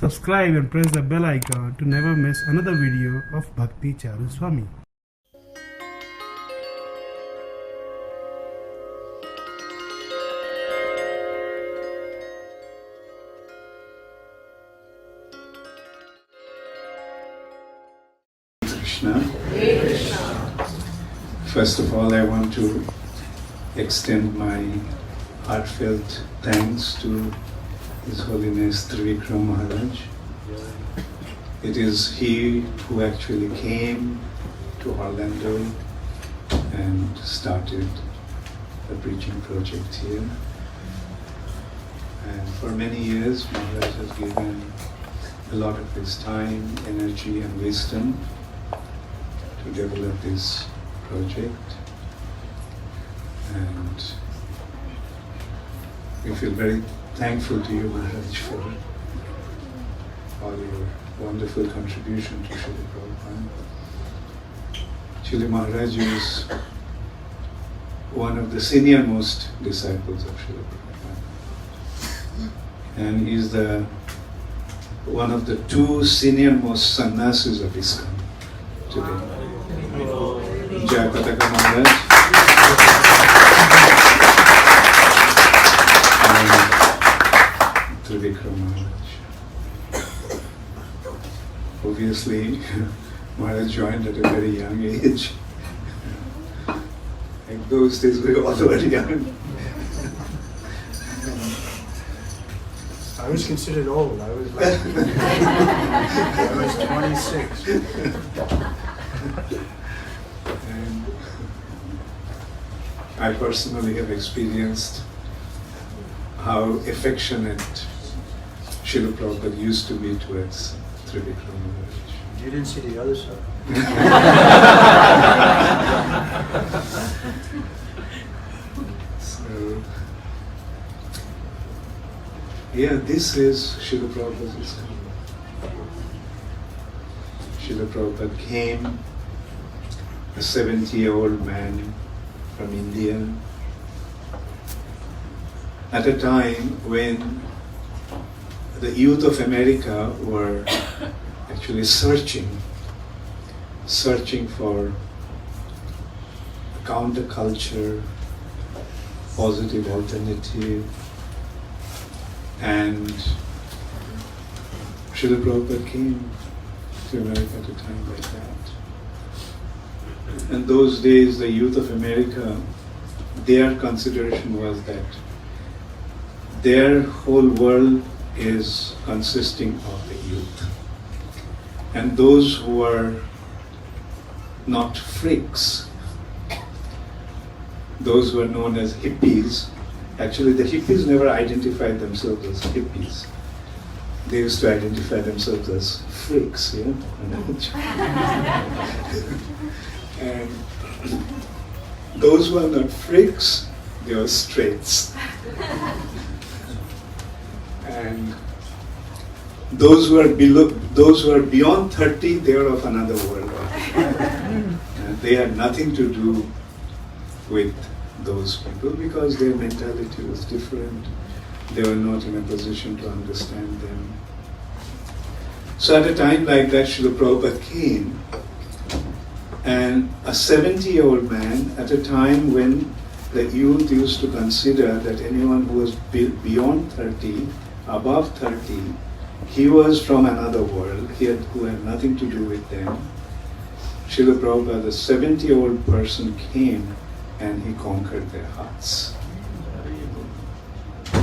Subscribe and press the bell icon to never miss another video of Bhakti Charu Swami. Krishna. First of all, I want to extend my heartfelt thanks to His Holiness Trivikram Maharaj. It is he who actually came to Orlando and started the preaching project here. And for many years, Maharaj has given a lot of his time, energy and wisdom to develop this project. And we feel very thankful to you, Maharaj, for all your wonderful contribution to Srila Prabhupada. Srila Maharaj is one of the senior most disciples of Srila Prabhupada. And he is one of the two senior most sannyasis of ISKCON today. Jai Pataka Maharaj. Trivikram Maharaj. Obviously, Maharaj joined at a very young age. In those days, we were all very young. I was considered old. I was like, I was 26. And I personally have experienced how affectionate Srila Prabhupada used to be towards Trivikram Maharaj. You didn't see the other side. So, yeah, this is Srila Prabhupada's ISKCON. Srila Prabhupada came, a 70-year-old man from India, at a time when the youth of America were actually searching for a counterculture, positive alternative, and Srila Prabhupada came to America at a time like that. In those days, the youth of America, their consideration was that their whole world is consisting of the youth. And those who are not freaks, those who are known as hippies, actually the hippies never identified themselves as hippies. They used to identify themselves as freaks, yeah? And those who are not freaks, they are straights. And those who are beyond 30, they are of another world. And they had nothing to do with those people because their mentality was different. They were not in a position to understand them. So at a time like that, Srila Prabhupada came, and a 70-year-old man, at a time when the youth used to consider that anyone who was beyond 30, above 30, he was from another world, who had nothing to do with them. Srila Prabhupada, the 70-year-old person, came and he conquered their hearts.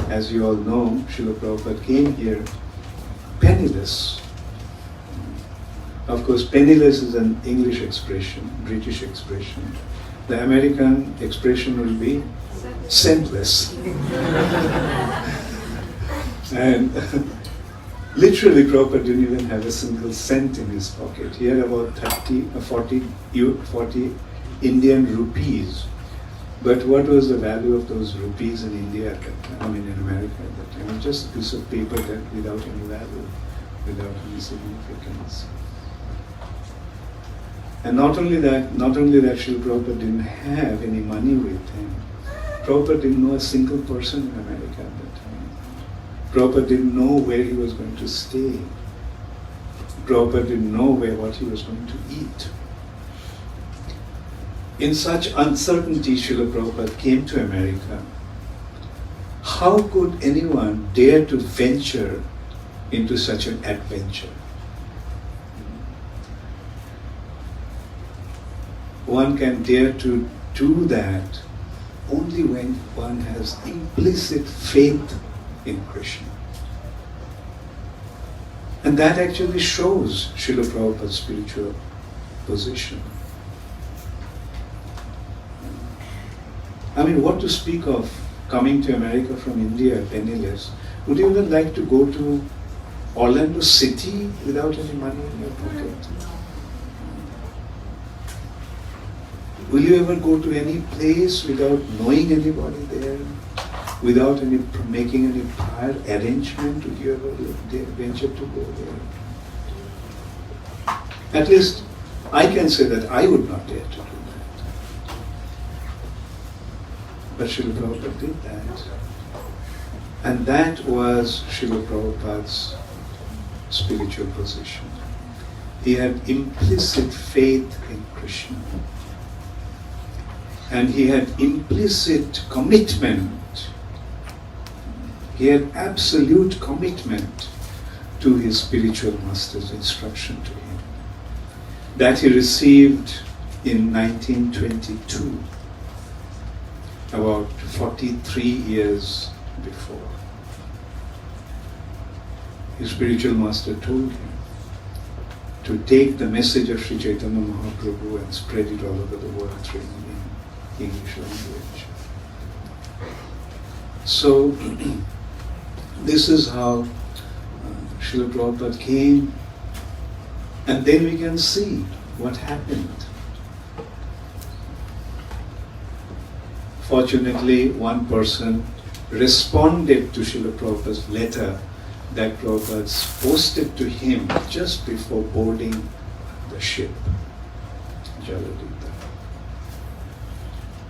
As you all know, Srila Prabhupada came here penniless. Of course, penniless is an English expression, British expression. The American expression will be scentless. And literally, Prabhupada didn't even have a single cent in his pocket. He had about 40 Indian rupees. But what was the value of those rupees in India at that time? I mean, in America at that time? It was just a piece of paper that without any value, without any significance. And not only that, Srila Prabhupada didn't have any money with him. Prabhupada didn't know a single person in America at that time. Prabhupada didn't know where he was going to stay. Prabhupada didn't know what he was going to eat. In such uncertainty, Srila Prabhupada came to America. How could anyone dare to venture into such an adventure? One can dare to do that only when one has implicit faith in Krishna. And that actually shows Srila Prabhupada's spiritual position. I mean, what to speak of coming to America from India penniless? Would you even like to go to Orlando City without any money in your pocket? Will you ever go to any place without knowing anybody there? Without making any prior arrangement? Would you ever venture to go there? At least I can say that I would not dare to do that. But Srila Prabhupada did that. And that was Srila Prabhupada's spiritual position. He had implicit faith in Krishna. And he had implicit commitment. He had absolute commitment to his spiritual master's instruction to him. That he received in 1922, about 43 years before. His spiritual master told him to take the message of Sri Chaitanya Mahaprabhu and spread it all over the world through English language. So, this is how Srila Prabhupada came, and then we can see what happened. Fortunately, one person responded to Srila Prabhupada's letter that Prabhupada posted to him just before boarding the ship, Jaladita.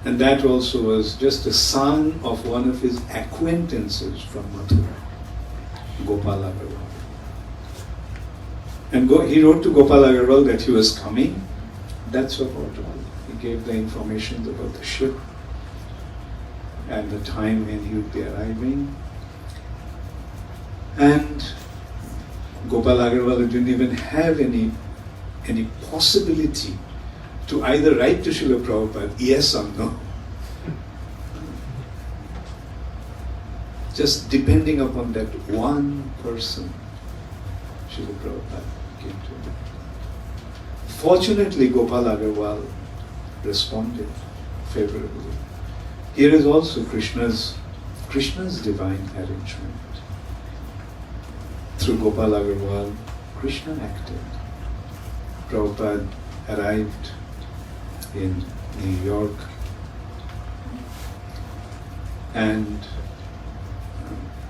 And that also was just a son of one of his acquaintances from Mathura, Gopal Agarwal. And he wrote to Gopal Agarwal that he was coming. That's about all. He gave the information about the ship and the time when he would be arriving. And Gopal Agarwal didn't even have any possibility to either write to Srila Prabhupada, yes or no. Just depending upon that one person, Srila Prabhupada came to him. Fortunately, Gopal Agarwal responded favorably. Here is also Krishna's divine arrangement. Through Gopal Agarwal, Krishna acted. Prabhupada arrived in New York, and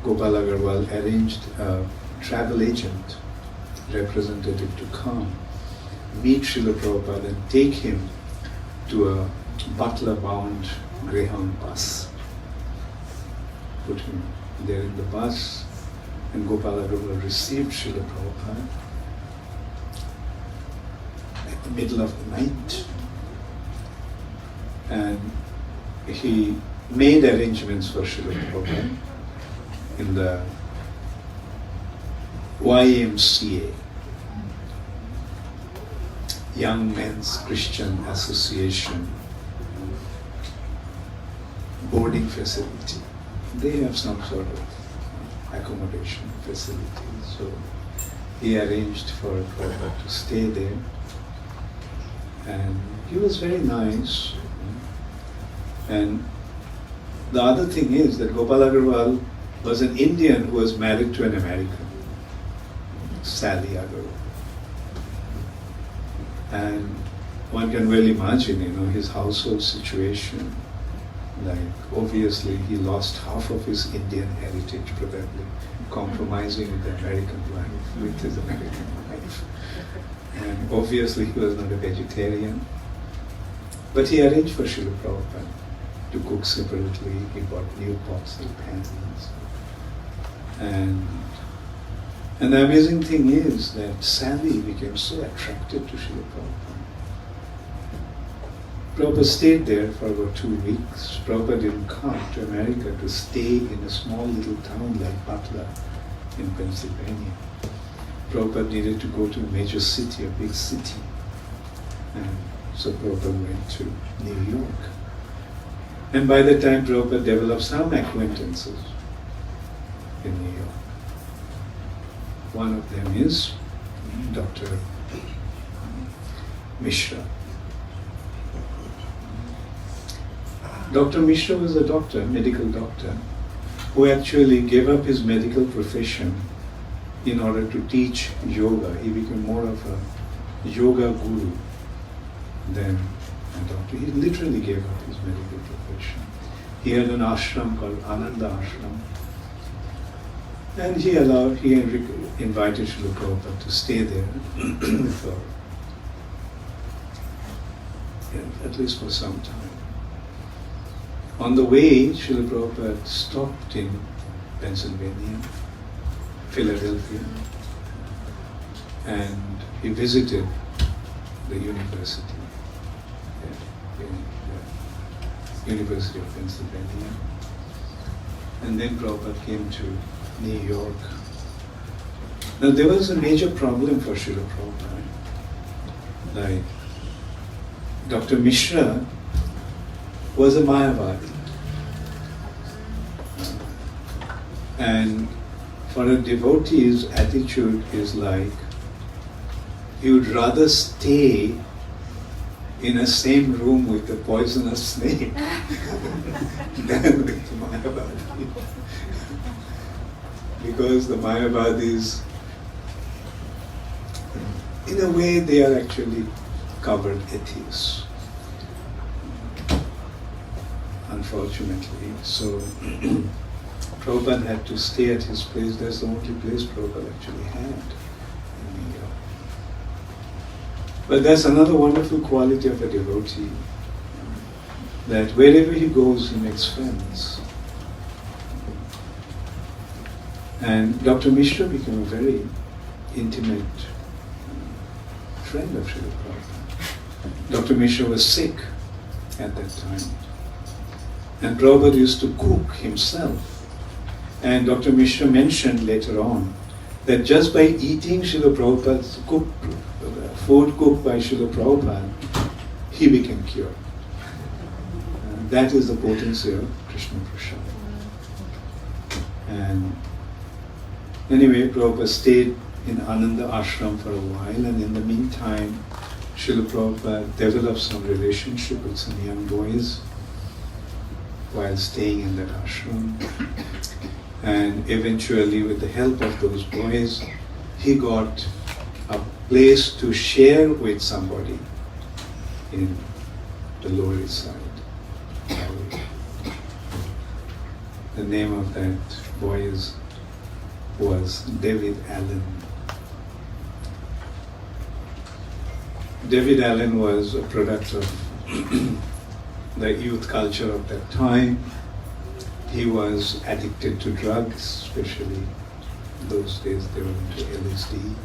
Gopal Agarwal arranged a travel agent representative to come, meet Srila Prabhupada and take him to a Butler-bound Greyhound bus. Put him there in the bus, and Gopal Agarwal received Srila Prabhupada at the middle of the night. And he made arrangements for Srila Prabhupada in the YMCA, Young Men's Christian Association boarding facility. They have some sort of accommodation facility. So he arranged for Prabhupada to stay there. And he was very nice. And the other thing is that Gopal Agarwal was an Indian who was married to an American, Sally Agarwal. And one can well imagine, his household situation. Like, obviously he lost half of his Indian heritage probably, compromising with the American life, with his American life. And obviously he was not a vegetarian. But he arranged for Srila Prabhupada to cook separately. He bought new pots and pans. And the amazing thing is that Sally became so attracted to Srila Prabhupada. Prabhupada stayed there for about 2 weeks. Prabhupada didn't come to America to stay in a small little town like Bangla in Pennsylvania. Prabhupada needed to go to a major city, a big city. And so Prabhupada went to New York. And by the time Prabhupada developed some acquaintances in New York. One of them is Dr. Mishra. Dr. Mishra was a doctor, medical doctor, who actually gave up his medical profession in order to teach yoga. He became more of a yoga guru than a doctor. He literally gave up his medical profession. He had an ashram called Ananda Ashram. And he invited Srila Prabhupada to stay there for at least for some time. On the way, Srila Prabhupada stopped in Pennsylvania, Philadelphia, and he visited the university, the University of Pennsylvania. And then Prabhupada came to New York. Now there was a major problem for Srila Prabhupada. Like Dr. Mishra was a Mayavadi. And for a devotee's attitude is like he would rather stay in a same room with a poisonous snake than with Mayavadi. Because the Mayavadis, in a way, they are actually covered atheists, unfortunately. So Prabhupada had to stay at his place. That's the only place Prabhupada actually had in New York. But that's another wonderful quality of a devotee, that wherever he goes, he makes friends. And Dr. Mishra became a very intimate friend of Srila Prabhupada. Dr. Mishra was sick at that time. And Prabhupada used to cook himself. And Dr. Mishra mentioned later on that just by eating Srila Prabhupada's food cooked by Srila Prabhupada, he became cured. That is the potency of Krishna Prasad. And anyway, Prabhupada stayed in Ananda Ashram for a while, and in the meantime, Srila Prabhupada developed some relationship with some young boys while staying in that ashram. And eventually, with the help of those boys, he got a place to share with somebody in the Lower East Side. The name of that boy was David Allen. David Allen was a product of the youth culture of that time. He was addicted to drugs, especially those days they were into LSD.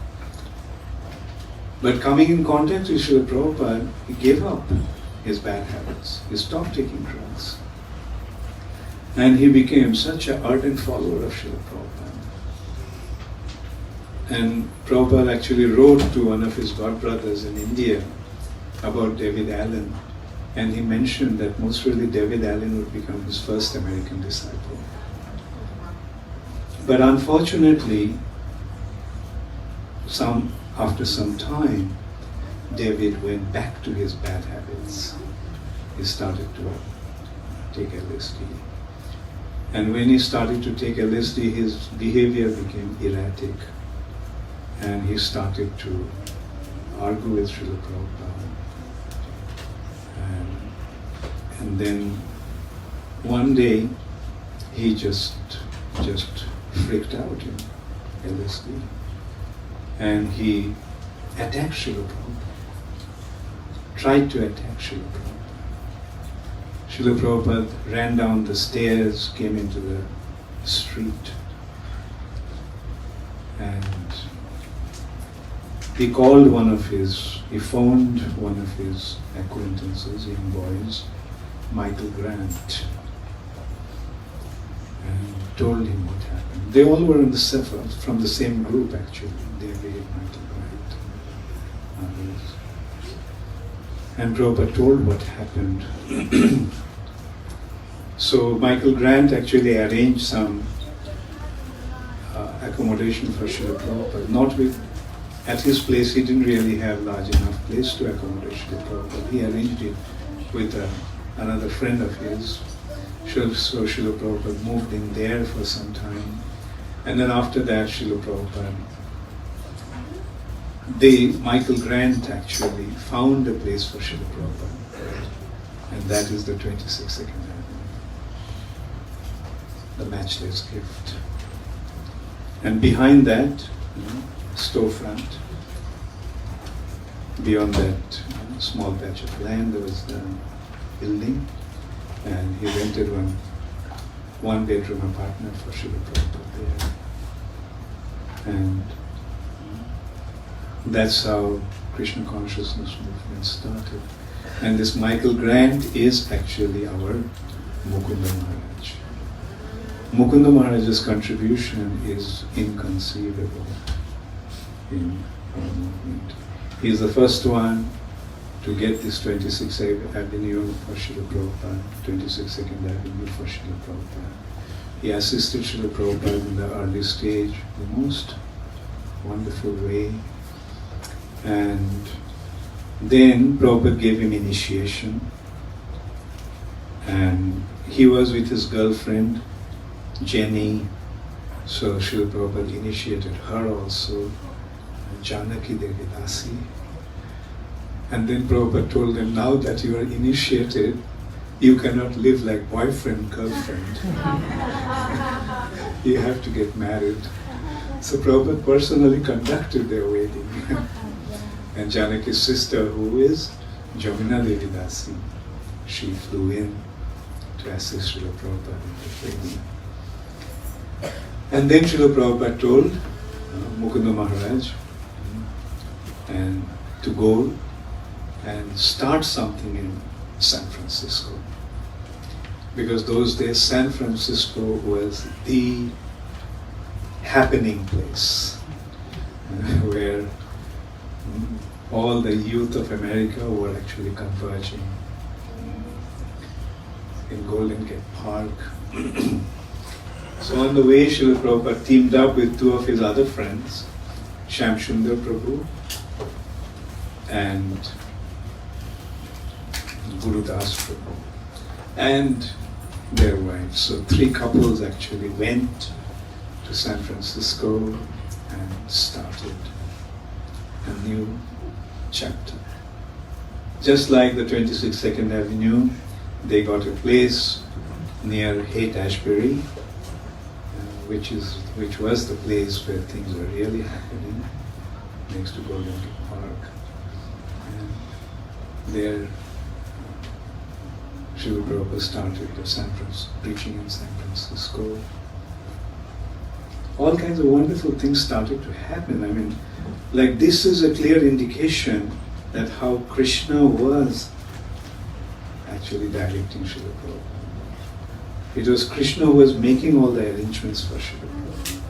But coming in contact with Srila Prabhupada, he gave up his bad habits. He stopped taking drugs. And he became such an ardent follower of Srila Prabhupada. And Prabhupada actually wrote to one of his godbrothers in India about David Allen. And he mentioned that most really David Allen would become his first American disciple. But unfortunately, after some time, David went back to his bad habits. He started to take LSD. And when he started to take LSD, his behavior became erratic. And he started to argue with Srila Prabhupada. And then one day, he just freaked out in LSD. And he attacked Srila Prabhupada, tried to attack Srila Prabhupada. Srila Prabhupada ran down the stairs, came into the street, And he phoned one of his acquaintances, young boys, Michael Grant, and told him what happened. They all were from the same group actually, David, Michael Grant, others. And Prabhupada told what happened. So Michael Grant actually arranged some accommodation for Srila Prabhupada. Not with, at his place he didn't really have large enough place to accommodate Srila Prabhupada. He arranged it with another friend of his. So Srila Prabhupada moved in there for some time. And then after that Srila Prabhupada, Michael Grant actually found a place for Srila Prabhupada. And that is the 26th Avenue. The matchless gift. And behind that, storefront, beyond that small patch of land, there was the building, and he rented one bedroom apartment for Srila Prabhupada there. And that's how Krishna consciousness movement started. And this Michael Grant is actually our Mukunda Maharaj. Mukunda Maharaj's contribution is inconceivable in our movement. He is the first one to get this 26th Avenue for Srila Prabhupada, 22nd Avenue for Srila Prabhupada. He assisted Srila Prabhupada in the early stage in the most wonderful way. And then Prabhupada gave him initiation. And he was with his girlfriend, Jenny, so Srila Prabhupada initiated her also, Janaki Devi Dasi. And then Prabhupada told them, now that you are initiated, you cannot live like boyfriend, girlfriend. You have to get married. So Prabhupada personally conducted their wedding. And Janaki's sister, who is Jamuna Devi Dasi, she flew in to assist Srila Prabhupada in the wedding. And then Srila Prabhupada told Mukunda Maharaj and to go and start something in San Francisco. Because those days San Francisco was the happening place where all the youth of America were actually converging in Golden Gate Park. So on the way, Srila Prabhupada teamed up with two of his other friends, Shamsundar Prabhu and Guru Das Prabhu, and their wives. So three couples actually went to San Francisco and started a new chapter. Just like the 22nd Avenue, they got a place near Haight-Ashbury, which was the place where things were really happening, next to Golden Gate Park. And there, Srila Prabhupada started preaching in San Francisco. All kinds of wonderful things started to happen. I mean, like this is a clear indication that how Krishna was actually directing Srila Prabhupada. It was Krishna who was making all the arrangements for Srila Prabhupada.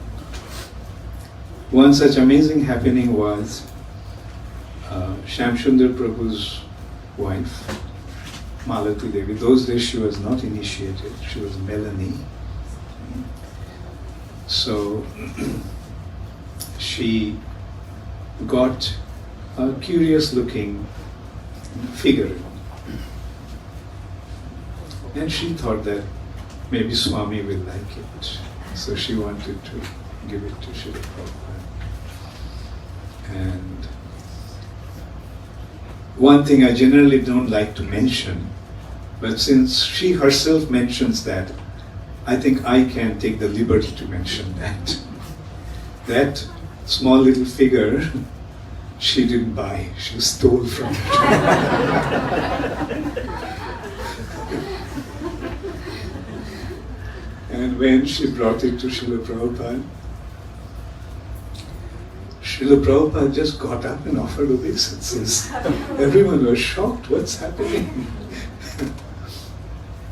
One such amazing happening was Shamsundar Prabhu's wife, Malati Devi. Those days she was not initiated, she was Melanie. So she got a curious looking figure. And she thought that maybe Swami will like it. So she wanted to give it to Srila Prabhupada. And one thing I generally don't like to mention, but since she herself mentions that, I think I can take the liberty to mention that. That small little figure, she didn't buy, she stole from it. And when she brought it to Srila Prabhupada, Srila Prabhupada just got up and offered obeisances. Everyone was shocked, what's happening?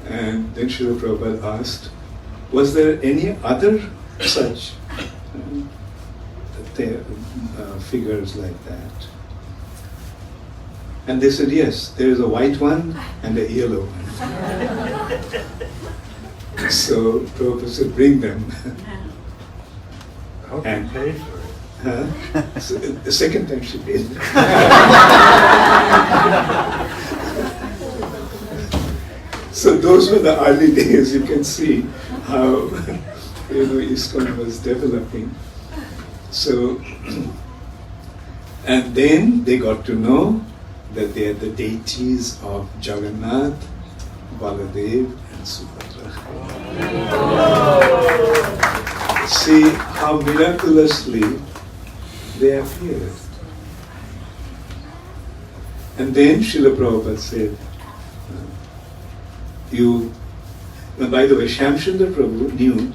And then Srila Prabhupada asked, was there any other such figures like that? And they said, yes, there is a white one and a yellow one. So Prabhupada said, bring them. How can you pay for it? So the second time she paid. So those were the early days. You can see how ISKCON was developing. So, and then they got to know that they are the deities of Jagannath, Baladev, and Subhadra. See how miraculously they appeared. And then Srila Prabhupada said, by the way, Shyamsundar Prabhu knew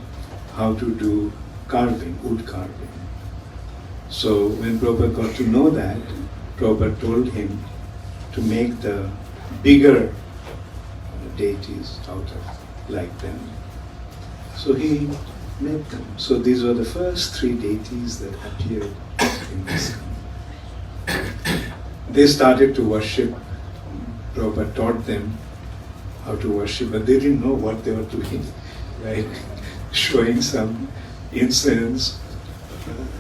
how to do carving, wood carving. So when Prabhupada got to know that, Prabhupada told him to make the bigger deities out of like them. So he made them. So these were the first three deities that appeared in ISKCON. They started to worship. Prabhupada taught them how to worship, but they didn't know what they were doing, like showing some incense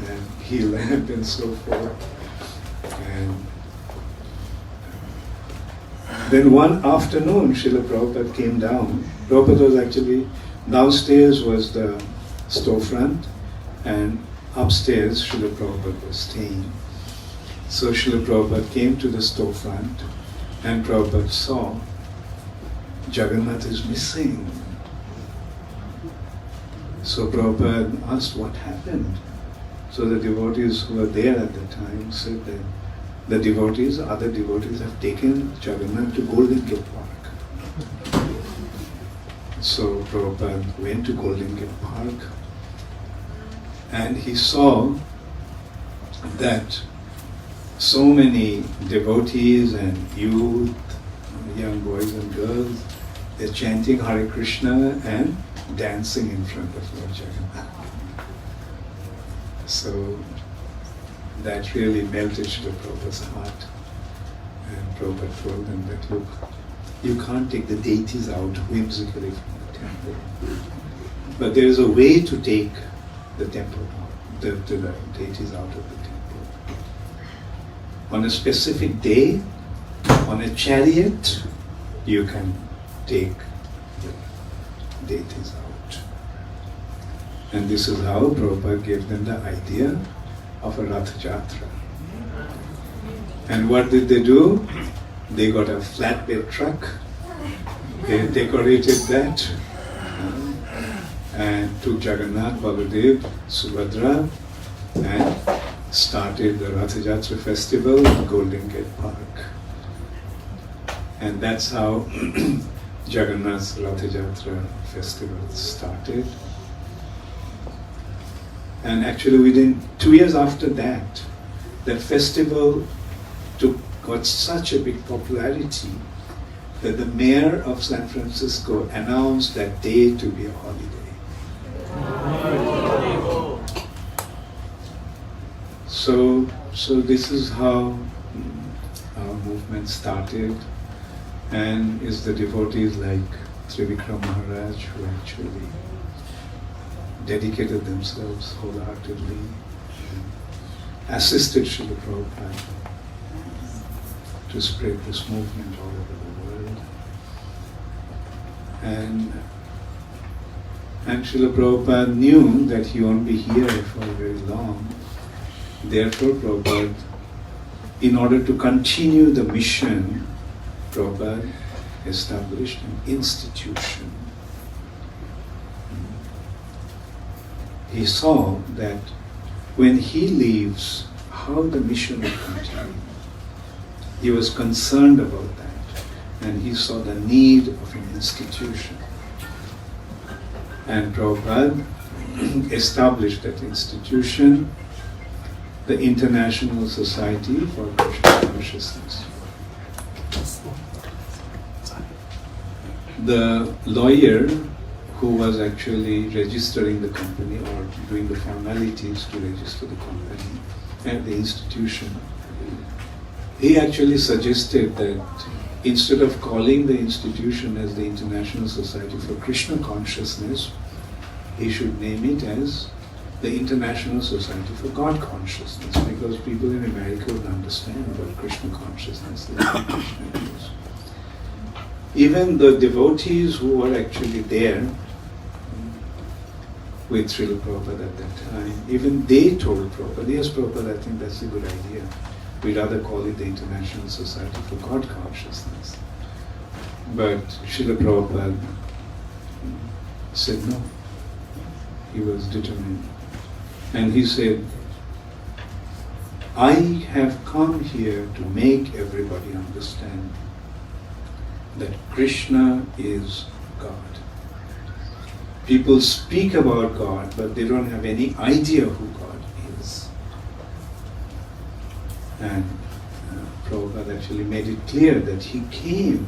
and ghee lamp and so forth. And then one afternoon, Srila Prabhupada came down. Prabhupada was actually, downstairs was the storefront, and upstairs Srila Prabhupada was staying. So Srila Prabhupada came to the storefront, and Prabhupada saw Jagannath is missing. So Prabhupada asked what happened. So the devotees who were there at the time said that the devotees, other devotees have taken Jagannath to Golden Gate Park. So Prabhupada went to Golden Gate Park and he saw that so many devotees and youth, young boys and girls, they're chanting Hare Krishna and dancing in front of Lord Jagannath. So that really melted Srila Prabhupada's heart. And Prabhupada told them that, look, you can't take the deities out whimsically from the temple. But there is a way to take the temple out, the deities out of the temple. On a specific day, on a chariot, you can take the deities out. And this is how Prabhupada gave them the idea of a Rath Jatra. And what did they do? They got a flatbed truck, they decorated that, and took Jagannath, Baladev, Subhadra, and started the Rath Jatra festival in Golden Gate Park. And that's how Jagannath's Rath Jatra festival started. And actually within 2 years after that, that festival got such a big popularity that the mayor of San Francisco announced that day to be a holiday. So this is how our movement started, and is the devotees like Trivikram Maharaj who actually dedicated themselves wholeheartedly, assisted Srila Prabhupada to spread this movement all over the world. And Srila Prabhupada knew that he won't be here for very long. Therefore, Prabhupada, in order to continue the mission, Prabhupada established an institution. He saw that when he leaves, how the mission will continue. He was concerned about that, and he saw the need of an institution. And Prabhupada established that institution, the International Society for Krishna Consciousness. The lawyer who was actually registering the company or doing the formalities to register the company and the institution, he actually suggested that instead of calling the institution as the International Society for Krishna Consciousness, he should name it as the International Society for God Consciousness, because people in America would understand what Krishna Consciousness is. Krishna is. Even the devotees who were actually there with Srila Prabhupada at that time, even they told Prabhupada, yes Prabhupada, I think that's a good idea. We'd rather call it the International Society for God Consciousness. But Srila Prabhupada said no. He was determined. And he said, I have come here to make everybody understand that Krishna is God. People speak about God, but they don't have any idea who God is. And Prabhupada actually made it clear that he came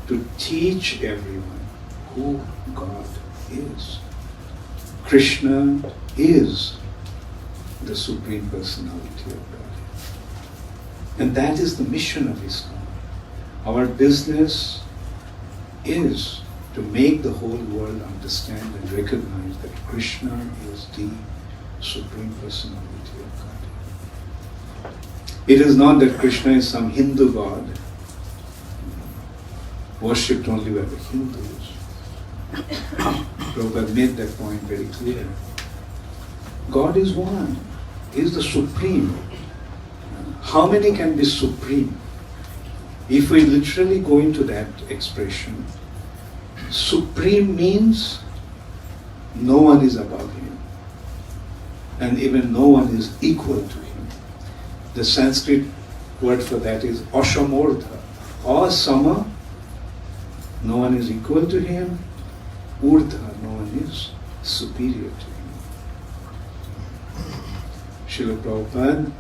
to teach everyone who God is. Krishna is the Supreme Personality of God. And that is the mission of ISKCON. Our business is to make the whole world understand and recognize that Krishna is the Supreme Personality of God. It is not that Krishna is some Hindu god, worshipped only by the Hindus. Prabhupada made that point very clear. God is one. He is the Supreme. How many can be Supreme? If we literally go into that expression, Supreme means no one is above him, and even no one is equal to him. The Sanskrit word for that is Ashamordha. Asama, no one is equal to him. Urdha, no one is superior to him. Srila Prabhupada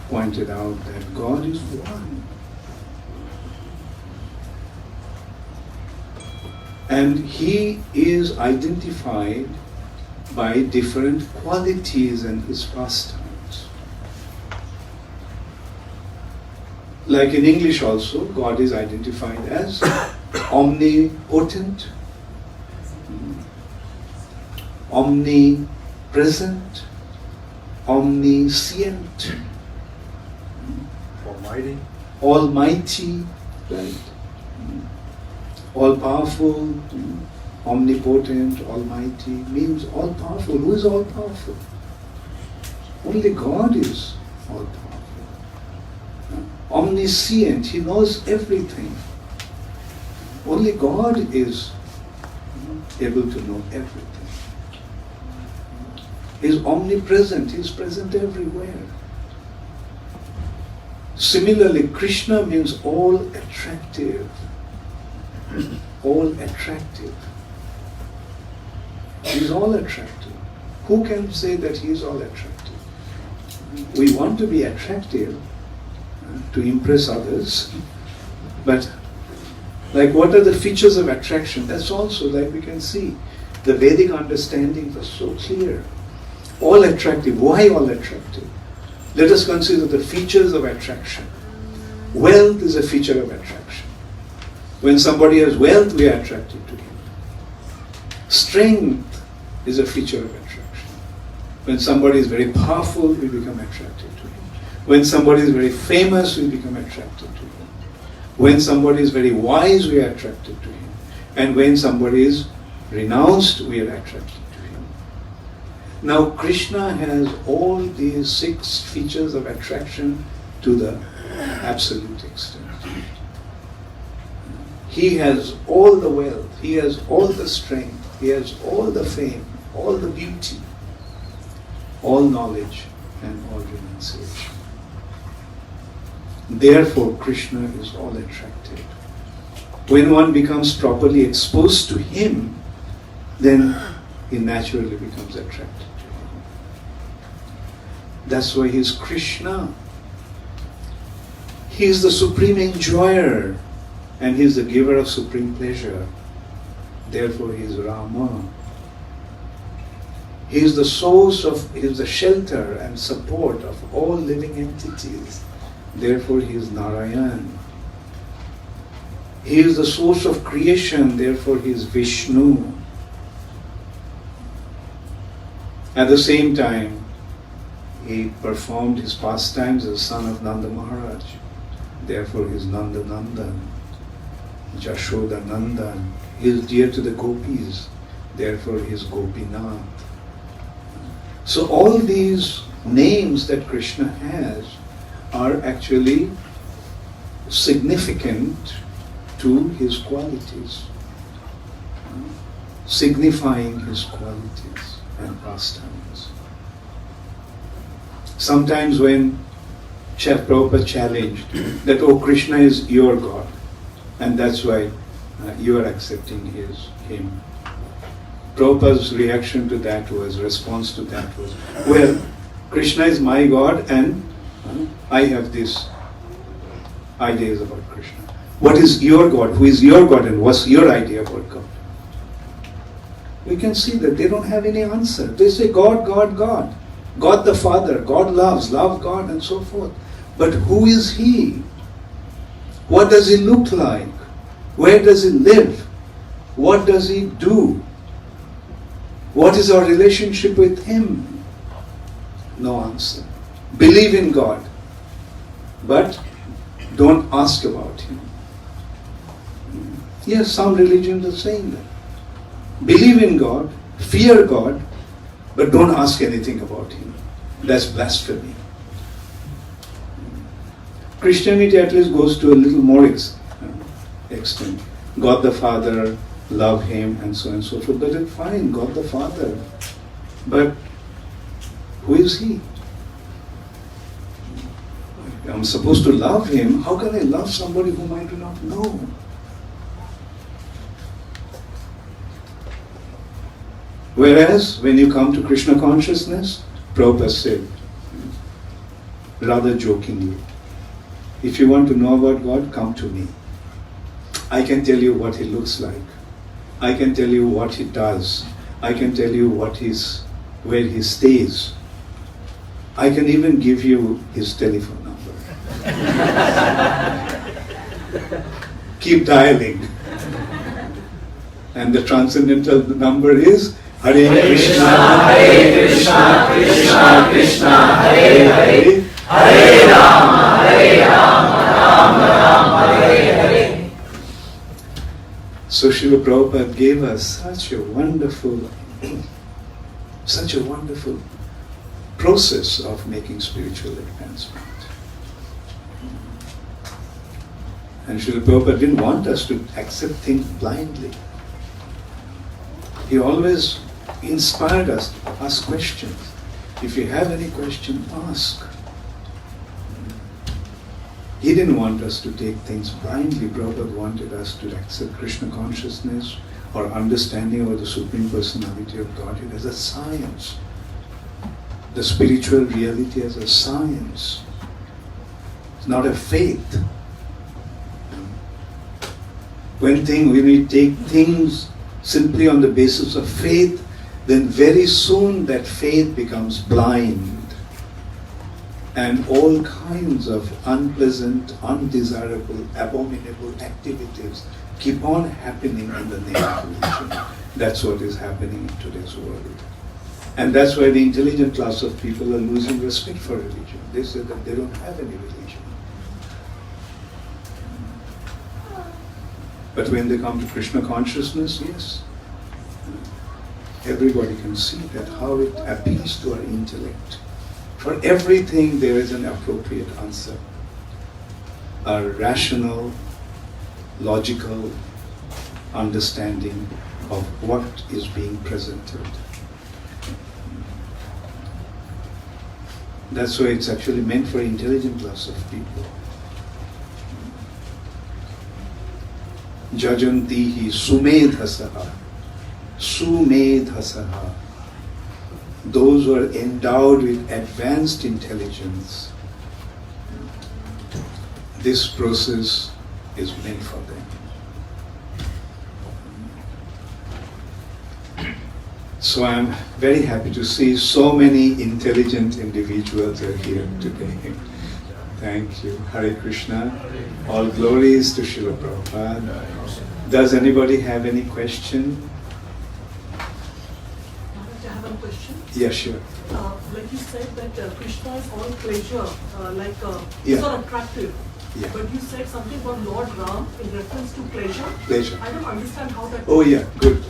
pointed out that God is one. And he is identified by different qualities in his pastimes. Like in English also, God is identified as omnipotent, omnipresent, omniscient, Almighty. almighty, right? All-powerful, omnipotent, almighty means all-powerful. Who is all-powerful? Only God is all-powerful. Omniscient, he knows everything. Only God is able to know everything. He is omnipresent, he is present everywhere. Similarly, Krishna means all attractive. All attractive. He is all attractive. Who can say that he is all attractive? We want to be attractive to impress others, but like what are the features of attraction? That's also like we can see. The Vedic understanding was so clear. All attractive. Why all attractive? Let us consider the features of attraction. Wealth is a feature of attraction. When somebody has wealth, we are attracted to him. Strength is a feature of attraction. When somebody is very powerful, we become attracted to him. When somebody is very famous, we become attracted to him. When somebody is very wise, we are attracted to him. And when somebody is renounced, we are attracted to him. Now, Krishna has all these 6 features of attraction to the absolute extent. He has all the wealth, he has all the strength, he has all the fame, all the beauty, all knowledge, and all renunciation. Therefore, Krishna is all attractive. When one becomes properly exposed to him, then he naturally becomes attracted to him. That's why he is Krishna. He is the supreme enjoyer and he is the giver of supreme pleasure. Therefore he is Rama. He is the source of, he is the shelter and support of all living entities. Therefore he is Narayan. He is the source of creation, therefore he is Vishnu. At the same time, he performed his pastimes as son of Nanda Maharaj. Therefore he is Nanda Nandan, Jashoda Nandan. He is dear to the gopis. Therefore he is Gopinath. So all these names that Krishna has are actually significant to his qualities, signifying his qualities and pastimes. Sometimes when Prabhupada challenged that, oh, Krishna is your God, and that's why you are accepting him. Prabhupada's reaction to that was, response to that was, well, Krishna is my God and I have these ideas about Krishna. What is your God? Who is your God? And what's your idea about God? We can see that they don't have any answer. They say God, God, God. God the Father, God loves, love God, and so forth. But who is He? What does He look like? Where does He live? What does He do? What is our relationship with Him? No answer. Believe in God, but don't ask about Him. Yes, some religions are saying that. Believe in God, fear God, but don't ask anything about Him. That's blasphemy. Christianity at least goes to a little more extent. God the Father, love Him, and so on and so forth. But it's fine, God the Father. But who is He? I'm supposed to love Him. How can I love somebody whom I do not know? Whereas, when you come to Krishna consciousness, Prabhupada said, rather jokingly, if you want to know about God, come to me. I can tell you what He looks like. I can tell you what He does. I can tell you where He stays. I can even give you His telephone number. Keep dialing. And the transcendental number is Hare Krishna, Hare Krishna, Krishna Krishna, Hare Hare, Hare Rama, Hare Rama, Rama Rama, Hare Hare. So Srila Prabhupada gave us such a wonderful process of making spiritual advancement. And Srila Prabhupada didn't want us to accept things blindly. He always inspired us to ask questions. If you have any question, ask. He didn't want us to take things blindly. Prabhupada wanted us to accept Krishna consciousness or understanding of the Supreme Personality of Godhead as a science. The spiritual reality as a science. It's not a faith. When we take things simply on the basis of faith, then very soon that faith becomes blind. And all kinds of unpleasant, undesirable, abominable activities keep on happening in the name of religion. That's what is happening in today's world. And that's why the intelligent class of people are losing respect for religion. They say that they don't have any religion. But when they come to Krishna consciousness, yes, everybody can see that how it appeals to our intellect. For everything there is an appropriate answer. A rational, logical understanding of what is being presented. That's why it's actually meant for intelligent class of people. Jajantihi sumedhasaha. Sumedhasaha. those who are endowed with advanced intelligence, this process is meant for them. So I'm very happy to see so many intelligent individuals are here today. Thank you. Hare Krishna. All glories to Srila Prabhupada. Does anybody have any question? I have a question. Yeah, sure. Like you said that Krishna is all pleasure, Yeah. so attractive. Yeah. But you said something about Lord Ram in reference to pleasure. Pleasure. I don't understand how that. Oh yeah, good.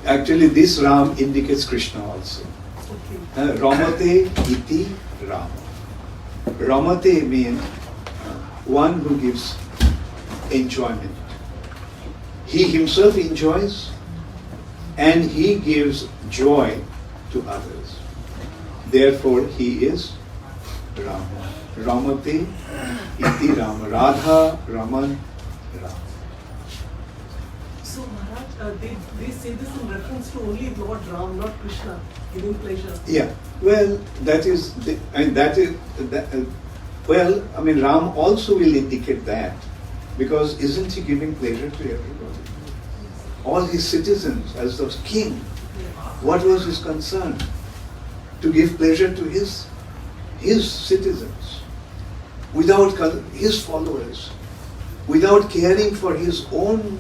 Actually, this Ram indicates Krishna also. Okay. Ramate iti Rama. Ramate means one who gives enjoyment. He himself enjoys and he gives joy to others. Therefore, he is Rama. Ramate iti Rama. Radha, Raman, Rama. So Maharaj, they say this in reference to only Lord Ram, not Krishna, giving pleasure. Yeah, well, that is, Ram also will indicate that, because isn't he giving pleasure to everybody? All his citizens, as the king, what was his concern? To give pleasure to his citizens, without his followers, without caring for his own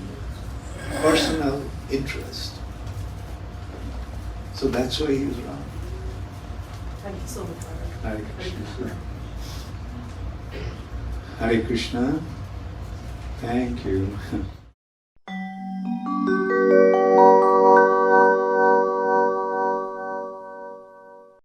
personal interest. So that's why he is Ram. Thank you so much, Maharaj. Hare Krishna. Hare Krishna. Thank you.